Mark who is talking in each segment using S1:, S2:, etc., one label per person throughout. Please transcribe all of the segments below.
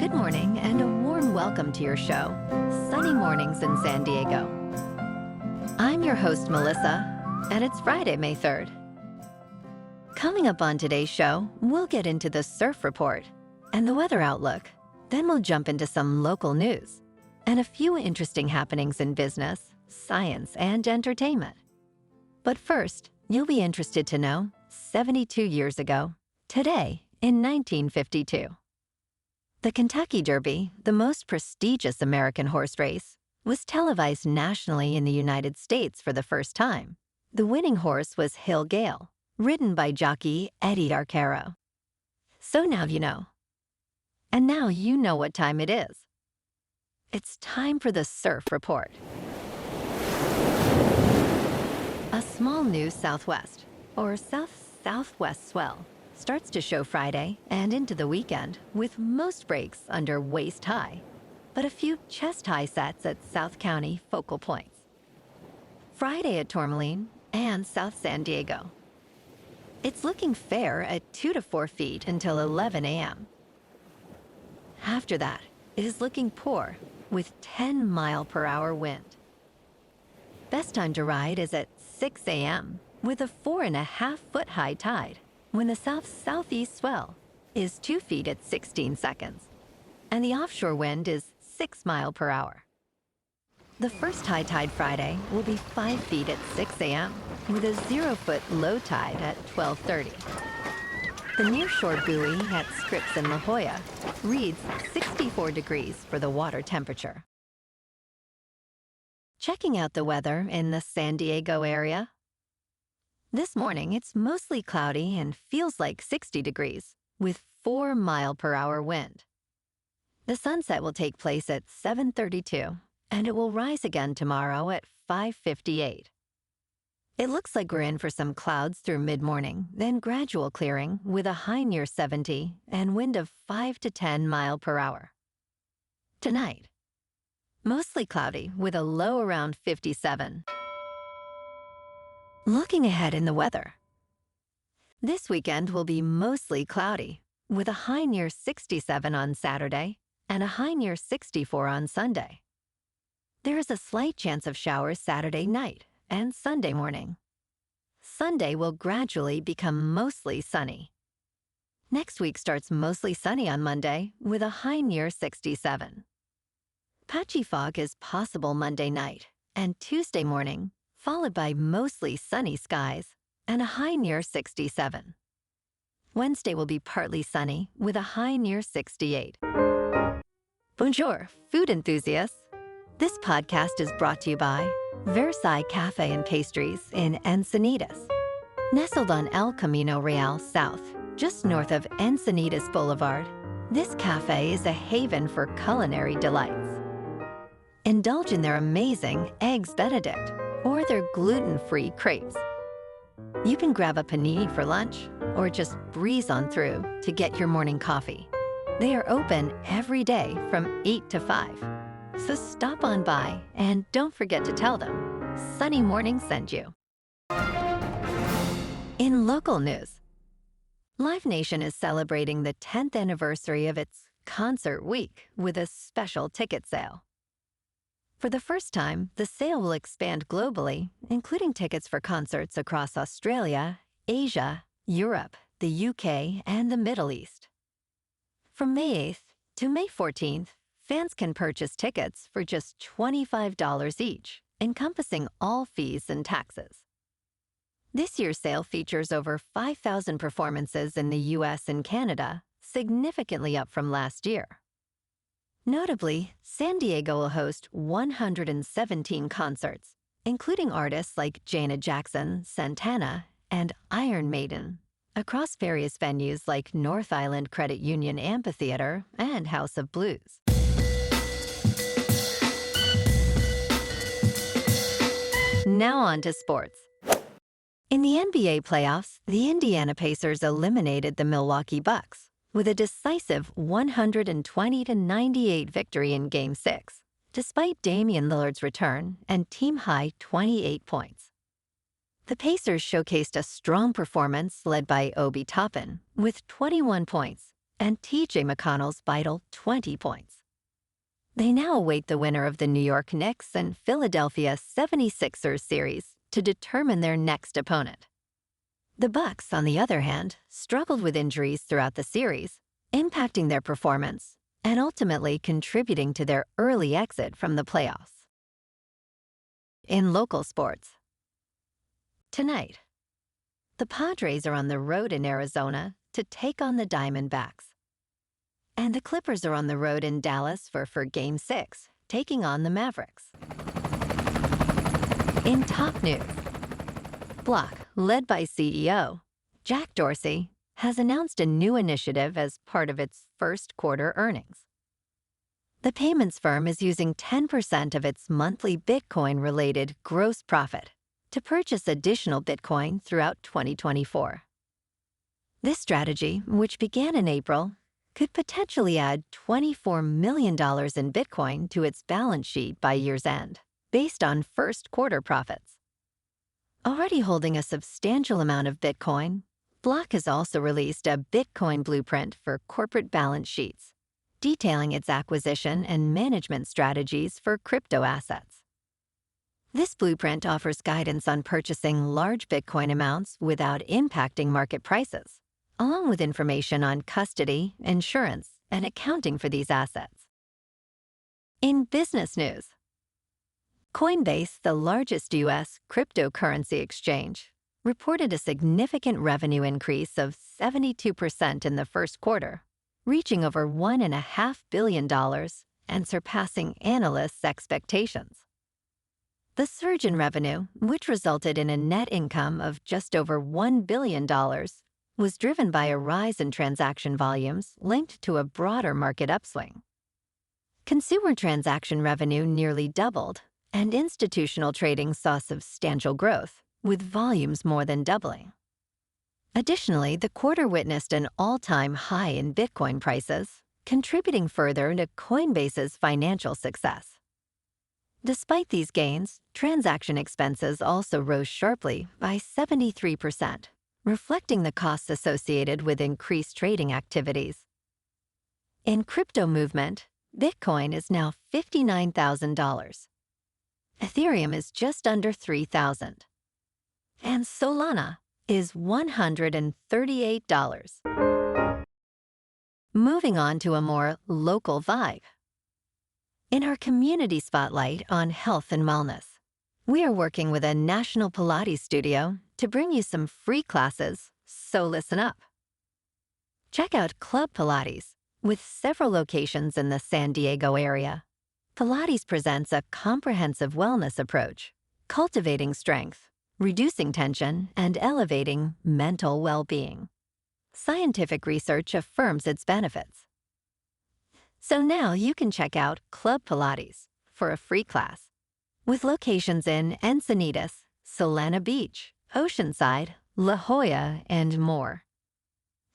S1: Good morning and a warm welcome to your show, Sunny Mornings in San Diego. I'm your host, Melissa, and it's Friday, May 3rd. Coming up on today's show, we'll get into the surf report and the weather outlook. Then we'll jump into some local news and a few interesting happenings in business, science, and entertainment. But first, you'll be interested to know 72 years ago, today in 1952. The Kentucky Derby, the most prestigious American horse race, was televised nationally in the United States for the first time. The winning horse was Hill Gale, ridden by jockey Eta Aquariids. So now you know. And now you know what time it is. It's time for the surf report. A small new southwest, or south-southwest swell, starts to show Friday and into the weekend with most breaks under waist high, but a few chest high sets at South County focal points. Friday at Tourmaline and South San Diego. It's looking fair at 2 to 4 feet until 11 a.m. After that, it is looking poor with 10-mile-per-hour wind. Best time to ride is at 6 a.m. with a 4.5-foot high tide, when the south-southeast swell is 2 feet at 16 seconds, and the offshore wind is 6 miles per hour. The first high tide Friday will be 5 feet at 6 a.m. with a 0-foot low tide at 12:30. The nearshore buoy at Scripps in La Jolla reads 64 degrees for the water temperature. Checking out the weather in the San Diego area. This morning, it's mostly cloudy and feels like 60 degrees, with 4-mile-per-hour wind. The sunset will take place at 7:32, and it will rise again tomorrow at 5:58. It looks like we're in for some clouds through mid-morning, then gradual clearing with a high near 70 and wind of 5 to 10 miles per hour. Tonight, mostly cloudy with a low around 57. Looking ahead in the weather. This weekend will be mostly cloudy, with a high near 67 on Saturday and a high near 64 on Sunday. There is a slight chance of showers Saturday night and Sunday morning. Sunday will gradually become mostly sunny. Next week starts mostly sunny on Monday with a high near 67. Patchy fog is possible Monday night and Tuesday morning, followed by mostly sunny skies and a high near 67. Wednesday will be partly sunny with a high near 68. Bonjour, food enthusiasts. This podcast is brought to you by Versailles Cafe and Pastries in Encinitas. Nestled on El Camino Real South, just north of Encinitas Boulevard, this cafe is a haven for culinary delights. Indulge in their amazing Eggs Benedict or their gluten-free crepes. You can grab a panini for lunch or just breeze on through to get your morning coffee. They are open every day from 8 to 5. So stop on by and don't forget to tell them Sunny Morning sent you. In local news, Live Nation is celebrating the 10th anniversary of its Concert Week with a special ticket sale. For the first time, the sale will expand globally, including tickets for concerts across Australia, Asia, Europe, the UK, and the Middle East. From May 8th to May 14th, fans can purchase tickets for just $25 each, encompassing all fees and taxes. This year's sale features over 5,000 performances in the US and Canada, significantly up from last year. Notably, San Diego will host 117 concerts, including artists like Janet Jackson, Santana, and Iron Maiden, across various venues like North Island Credit Union Amphitheater and House of Blues. Now on to sports. In the NBA playoffs, the Indiana Pacers eliminated the Milwaukee Bucks with a decisive 120-98 victory in Game 6, despite Damian Lillard's return and team-high 28 points. The Pacers showcased a strong performance led by Obi Toppin with 21 points and T.J. McConnell's vital 20 points. They now await the winner of the New York Knicks and Philadelphia 76ers series to determine their next opponent. The Bucks, on the other hand, struggled with injuries throughout the series, impacting their performance and ultimately contributing to their early exit from the playoffs. In local sports, tonight, the Padres are on the road in Arizona to take on the Diamondbacks. And the Clippers are on the road in Dallas for Game 6, taking on the Mavericks. In top news, Block, led by CEO Jack Dorsey, has announced a new initiative as part of its first quarter earnings. The payments firm is using 10% of its monthly Bitcoin-related gross profit to purchase additional Bitcoin throughout 2024. This strategy, which began in April, could potentially add $24 million in Bitcoin to its balance sheet by year's end, based on first quarter profits. Already holding a substantial amount of Bitcoin, Block has also released a Bitcoin blueprint for corporate balance sheets, detailing its acquisition and management strategies for crypto assets. This blueprint offers guidance on purchasing large Bitcoin amounts without impacting market prices, along with information on custody, insurance, and accounting for these assets. In business news, Coinbase, the largest U.S. cryptocurrency exchange, reported a significant revenue increase of 72% in the first quarter, reaching over $1.5 billion and surpassing analysts' expectations. The surge in revenue, which resulted in a net income of just over $1 billion, was driven by a rise in transaction volumes linked to a broader market upswing. Consumer transaction revenue nearly doubled, and institutional trading saw substantial growth, with volumes more than doubling. Additionally, the quarter witnessed an all-time high in Bitcoin prices, contributing further to Coinbase's financial success. Despite these gains, transaction expenses also rose sharply by 73%, reflecting the costs associated with increased trading activities. In crypto movement, Bitcoin is now $59,000. Ethereum is just under $3,000. And Solana is $138. Moving on to a more local vibe. In our community spotlight on health and wellness, we are working with a national Pilates studio to bring you some free classes, so listen up. Check out Club Pilates, with several locations in the San Diego area. Pilates presents a comprehensive wellness approach, cultivating strength, reducing tension, and elevating mental well-being. Scientific research affirms its benefits. So now you can check out Club Pilates for a free class, with locations in Encinitas, Solana Beach, Oceanside, La Jolla, and more.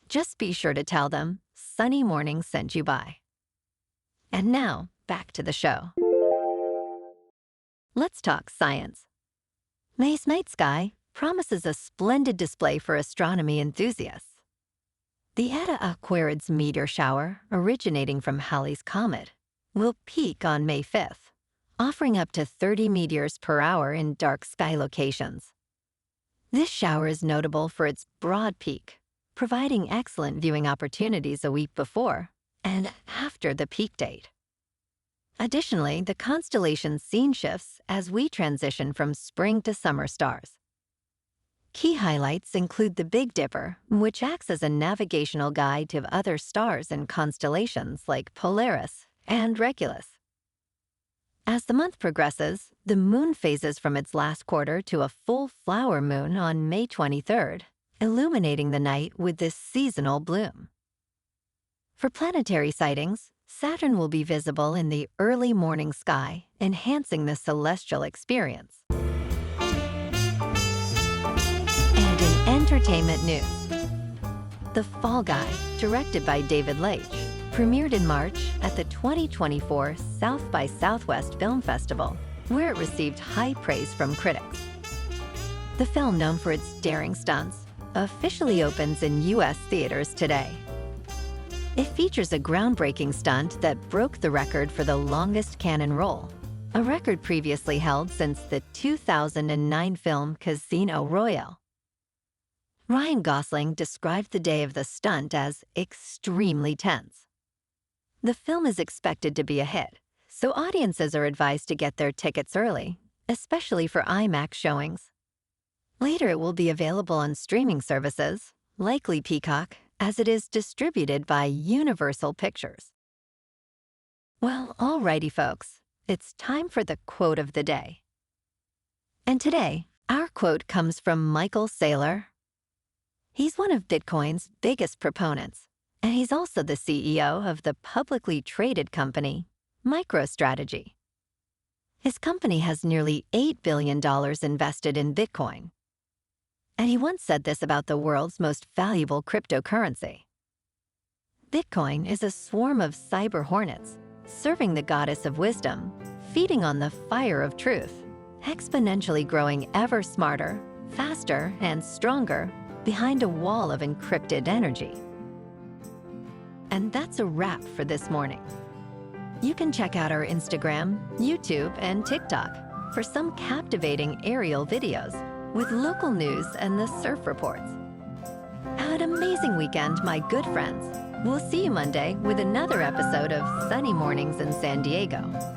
S1: Just be sure to tell them Sunny Morning sent you by. And now, back to the show. Let's talk science. May's night sky promises a splendid display for astronomy enthusiasts. The Eta Aquariids meteor shower, originating from Halley's Comet, will peak on May 5th, offering up to 30 meteors per hour in dark sky locations. This shower is notable for its broad peak, providing excellent viewing opportunities a week before and after the peak date. Additionally, the constellation scene shifts as we transition from spring to summer stars. Key highlights include the Big Dipper, which acts as a navigational guide to other stars and constellations like Polaris and Regulus. As the month progresses, the moon phases from its last quarter to a full flower moon on May 23rd, illuminating the night with this seasonal bloom. For planetary sightings, Saturn will be visible in the early morning sky, enhancing the celestial experience. And in entertainment news, The Fall Guy, directed by David Leitch, premiered in March at the 2024 South by Southwest Film Festival, where it received high praise from critics. The film, known for its daring stunts, officially opens in U.S. theaters today. It features a groundbreaking stunt that broke the record for the longest cannon roll, a record previously held since the 2009 film Casino Royale. Ryan Gosling described the day of the stunt as extremely tense. The film is expected to be a hit, so audiences are advised to get their tickets early, especially for IMAX showings. Later, it will be available on streaming services, likely Peacock, as it is distributed by Universal Pictures. Well, alrighty, folks, it's time for the quote of the day. And today, our quote comes from Michael Saylor. He's one of Bitcoin's biggest proponents, and he's also the CEO of the publicly traded company, MicroStrategy. His company has nearly $8 billion invested in Bitcoin. And he once said this about the world's most valuable cryptocurrency. Bitcoin is a swarm of cyber hornets, serving the goddess of wisdom, feeding on the fire of truth, exponentially growing ever smarter, faster, and stronger behind a wall of encrypted energy. And that's a wrap for this morning. You can check out our Instagram, YouTube, and TikTok for some captivating aerial videos with local news and the surf reports. Have an amazing weekend, my good friends. We'll see you Monday with another episode of Sunny Mornings in San Diego.